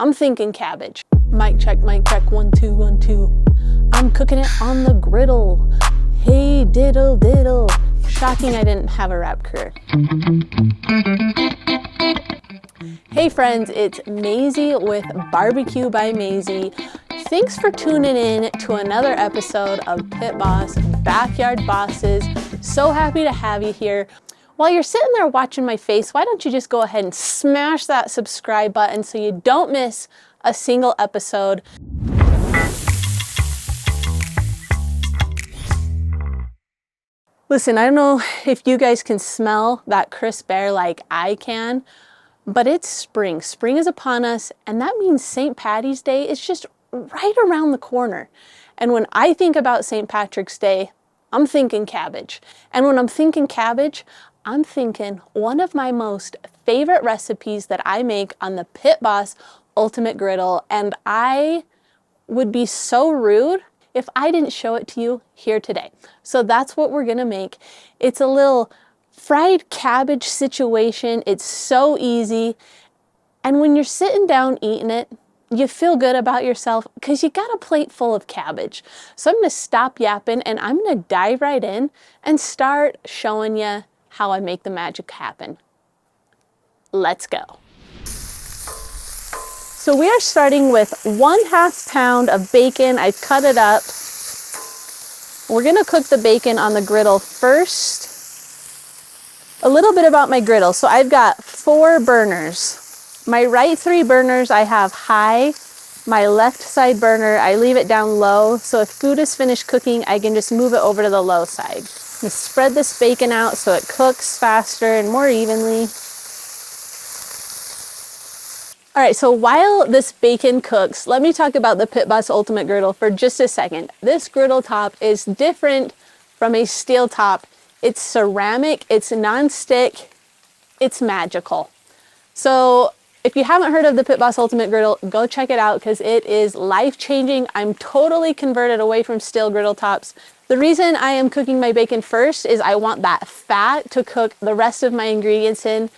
I'm thinking cabbage. Mic check, 1, 2, 1, 2. I'm cooking it on the griddle. Hey, diddle, diddle. Shocking I didn't have a rap career. Hey friends, it's Mazie with Barbecue by Mazie. Thanks for tuning in to another episode of Pit Boss Backyard Bosses. So happy to have you here. While you're sitting there watching my face, why don't you just go ahead and smash that subscribe button so you don't miss a single episode. Listen, I don't know if you guys can smell that crisp air like I can, but it's spring. Spring is upon us, and that means St. Paddy's Day is just right around the corner. And when I think about St. Patrick's Day, I'm thinking cabbage. And when I'm thinking cabbage, I'm thinking one of my most favorite recipes that I make on the Pit Boss Ultimate Griddle, and I would be so rude if I didn't show it to you here today. So that's what we're gonna make. It's a little fried cabbage situation. It's so easy. And when you're sitting down eating it, you feel good about yourself because you got a plate full of cabbage. So I'm gonna stop yapping and I'm gonna dive right in and start showing you how I make the magic happen. Let's go. So we are starting with 1/2 pound of bacon. I've cut it up. We're gonna cook the bacon on the griddle first. A little bit about my griddle. So I've got 4 burners. My right 3 burners I have high. My left side burner, I leave it down low. So if food is finished cooking, I can just move it over to the low side. Just spread this bacon out so it cooks faster and more evenly. All right, so while this bacon cooks, let me talk about the Pit Boss Ultimate Griddle for just a second. This griddle top is different from a steel top. It's ceramic, it's non-stick, it's magical. So if you haven't heard of the Pit Boss Ultimate Griddle, go check it out because it is life-changing. I'm totally converted away from steel griddle tops. The reason I am cooking my bacon first is I want that fat to cook the rest of my ingredients in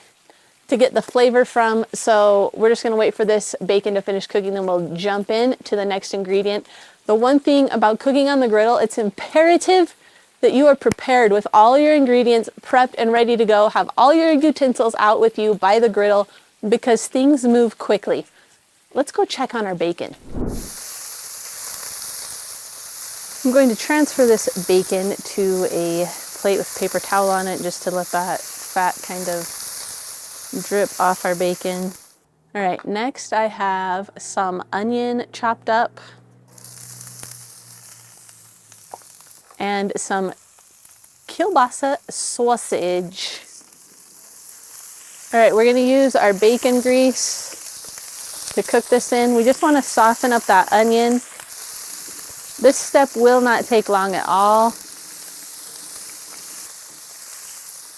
to get the flavor from. So we're just gonna wait for this bacon to finish cooking, then we'll jump in to the next ingredient. The one thing about cooking on the griddle, it's imperative that you are prepared with all your ingredients prepped and ready to go, have all your utensils out with you by the griddle because things move quickly. Let's go check on our bacon. I'm going to transfer this bacon to a plate with paper towel on it just to let that fat kind of drip off our bacon. All right, next I have some onion chopped up and some Kielbasa sausage. All right, we're gonna use our bacon grease to cook this in. We just wanna soften up that onion. This step will not take long at all.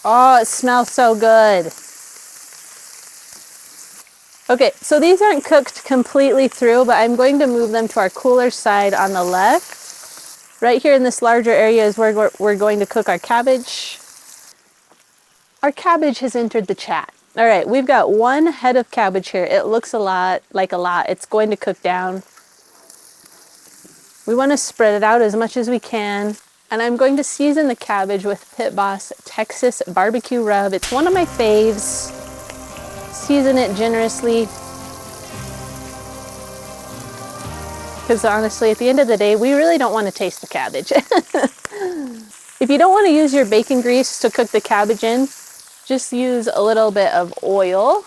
Oh, it smells so good. Okay, so these aren't cooked completely through, but I'm going to move them to our cooler side on the left. Right here in this larger area is where we're going to cook our cabbage. Our cabbage has entered the chat. All right, we've got 1 head of cabbage here. It looks a lot. It's going to cook down. We want to spread it out as much as we can. And I'm going to season the cabbage with Pit Boss Texas barbecue rub. It's one of my faves. Season it generously. Because honestly, at the end of the day, we really don't want to taste the cabbage. If you don't want to use your bacon grease to cook the cabbage in, just use a little bit of oil.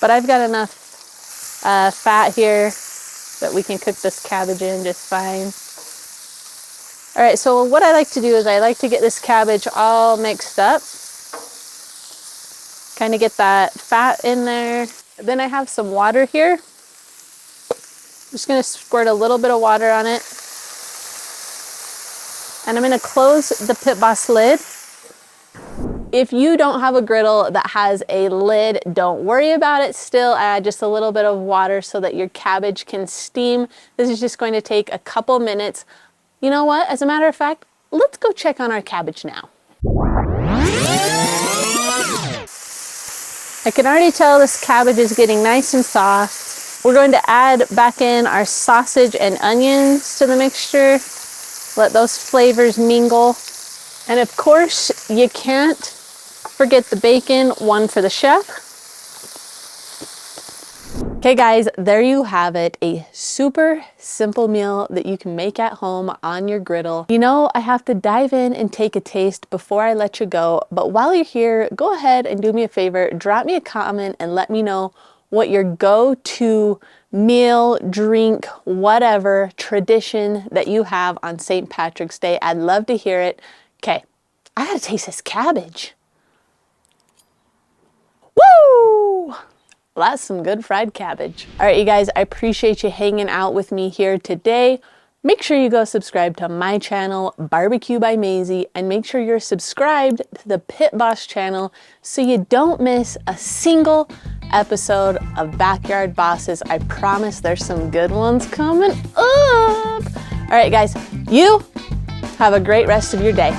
But I've got enough fat here that we can cook this cabbage in just fine. All right, so what I like to do is I like to get this cabbage all mixed up. Kind of get that fat in there. Then I have some water here. I'm just gonna squirt a little bit of water on it. And I'm gonna close the Pit Boss lid. If you don't have a griddle that has a lid, don't worry about it. Still add just a little bit of water so that your cabbage can steam. This is just going to take a couple minutes. You know what? As a matter of fact, let's go check on our cabbage now. I can already tell this cabbage is getting nice and soft. We're going to add back in our sausage and onions to the mixture. Let those flavors mingle. And of course, you can't forget the bacon, one for the chef. Okay guys, there you have it. A super simple meal that you can make at home on your griddle. You know, I have to dive in and take a taste before I let you go. But while you're here, go ahead and do me a favor. Drop me a comment and let me know what your go-to meal, drink, whatever tradition that you have on St. Patrick's Day. I'd love to hear it. Okay, I gotta taste this cabbage. Woo! That's some good fried cabbage. All right, you guys, I appreciate you hanging out with me here today. Make sure you go subscribe to my channel, Barbecue by Mazie, and make sure you're subscribed to the Pit Boss channel so you don't miss a single episode of Backyard Bosses. I promise there's some good ones coming up. All right, guys, you have a great rest of your day.